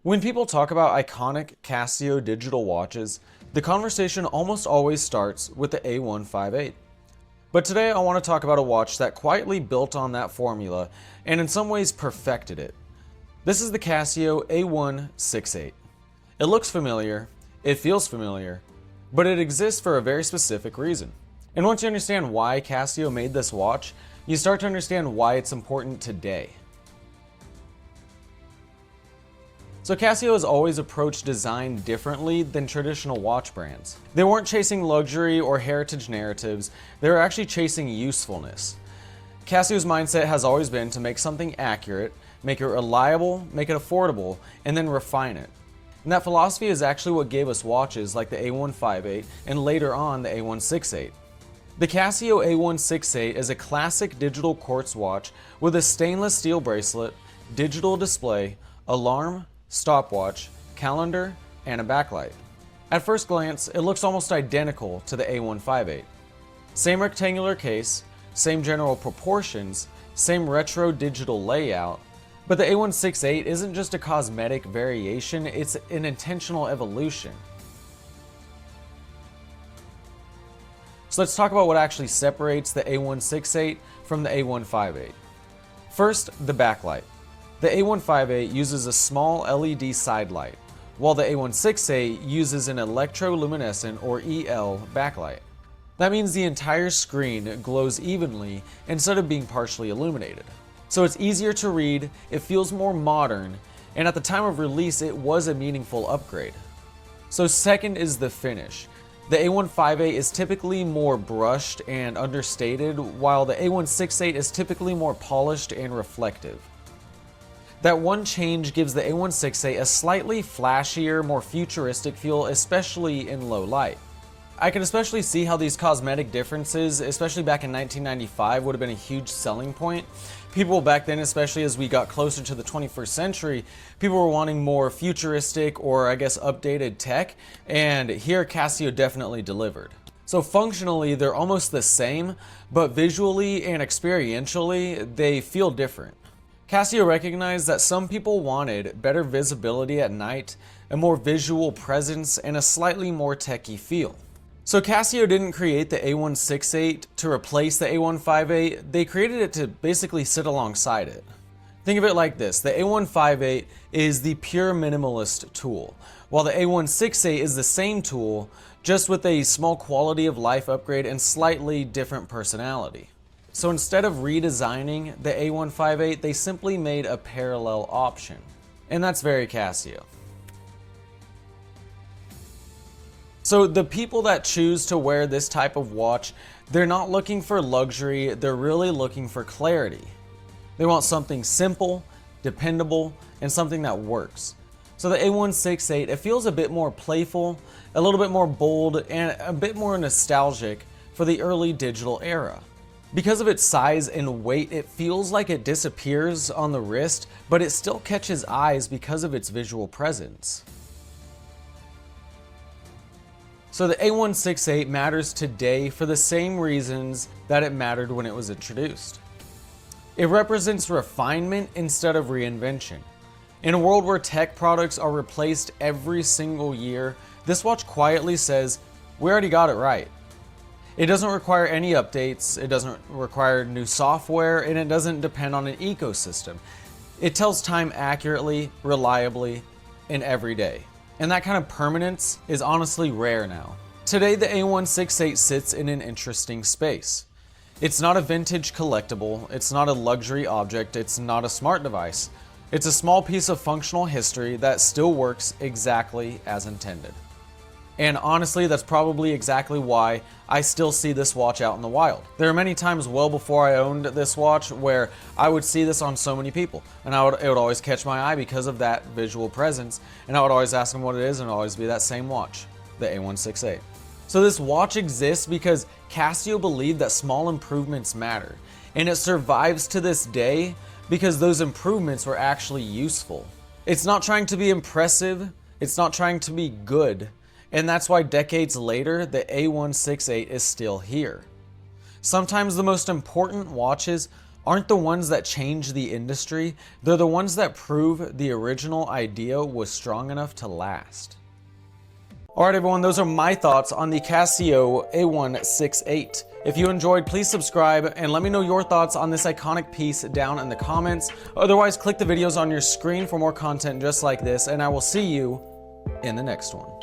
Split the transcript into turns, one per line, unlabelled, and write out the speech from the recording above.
When people talk about iconic Casio digital watches, the conversation almost always starts with the A158. But today I want to talk about a watch that quietly built on that formula and in some ways perfected it. This is the Casio A168. It looks familiar, it feels familiar, but it exists for a very specific reason. And once you understand why Casio made this watch, you start to understand why it's important today. So Casio has always approached design differently than traditional watch brands. They weren't chasing luxury or heritage narratives, they were actually chasing usefulness. Casio's mindset has always been to make something accurate, make it reliable, make it affordable, and then refine it. And that philosophy is actually what gave us watches like the A158 and later on the A168. The Casio A168 is a classic digital quartz watch with a stainless steel bracelet, digital display, alarm, stopwatch, calendar, and a backlight. At first glance, it looks almost identical to the A158. Same rectangular case, same general proportions, same retro digital layout, but the A168 isn't just a cosmetic variation, it's an intentional evolution. So let's talk about what actually separates the A168 from the A158. First, the backlight. The A158 uses a small LED side light, while the A168 uses an electroluminescent or EL backlight. That means the entire screen glows evenly instead of being partially illuminated. So it's easier to read, it feels more modern, and at the time of release it was a meaningful upgrade. So second is the finish. The A158 is typically more brushed and understated, while the A168 is typically more polished and reflective. That one change gives the A168 a slightly flashier, more futuristic feel, especially in low light. I can especially see how these cosmetic differences, especially back in 1995, would have been a huge selling point. People back then, especially as we got closer to the 21st century, people were wanting more futuristic or I guess updated tech, and here Casio definitely delivered. So functionally, they're almost the same, but visually and experientially, they feel different. Casio recognized that some people wanted better visibility at night, a more visual presence, and a slightly more techy feel. So Casio didn't create the A168 to replace the A158, they created it to basically sit alongside it. Think of it like this, the A158 is the pure minimalist tool, while the A168 is the same tool, just with a small quality of life upgrade and slightly different personality. So instead of redesigning the A158, they simply made a parallel option. And that's very Casio. So the people that choose to wear this type of watch, they're not looking for luxury, they're really looking for clarity. They want something simple, dependable, and something that works. So the A168, it feels a bit more playful, a little bit more bold, and a bit more nostalgic for the early digital era. Because of its size and weight, it feels like it disappears on the wrist, but it still catches eyes because of its visual presence. So the A168 matters today for the same reasons that it mattered when it was introduced. It represents refinement instead of reinvention. In a world where tech products are replaced every single year, this watch quietly says, we already got it right. It doesn't require any updates, it doesn't require new software, and it doesn't depend on an ecosystem. It tells time accurately, reliably, and every day. And that kind of permanence is honestly rare now. Today, the A168 sits in an interesting space. It's not a vintage collectible, it's not a luxury object, it's not a smart device. It's a small piece of functional history that still works exactly as intended. And honestly, that's probably exactly why I still see this watch out in the wild. There are many times well before I owned this watch where I would see this on so many people, and it would always catch my eye because of that visual presence, and I would always ask them what it is, and it would always be that same watch, the A168. So this watch exists because Casio believed that small improvements matter, and it survives to this day because those improvements were actually useful. It's not trying to be impressive, it's not trying to be good, and that's why decades later, the A168 is still here. Sometimes the most important watches aren't the ones that change the industry, they're the ones that prove the original idea was strong enough to last. Alright everyone, those are my thoughts on the Casio A168. If you enjoyed, please subscribe and let me know your thoughts on this iconic piece down in the comments. Otherwise, click the videos on your screen for more content just like this, and I will see you in the next one.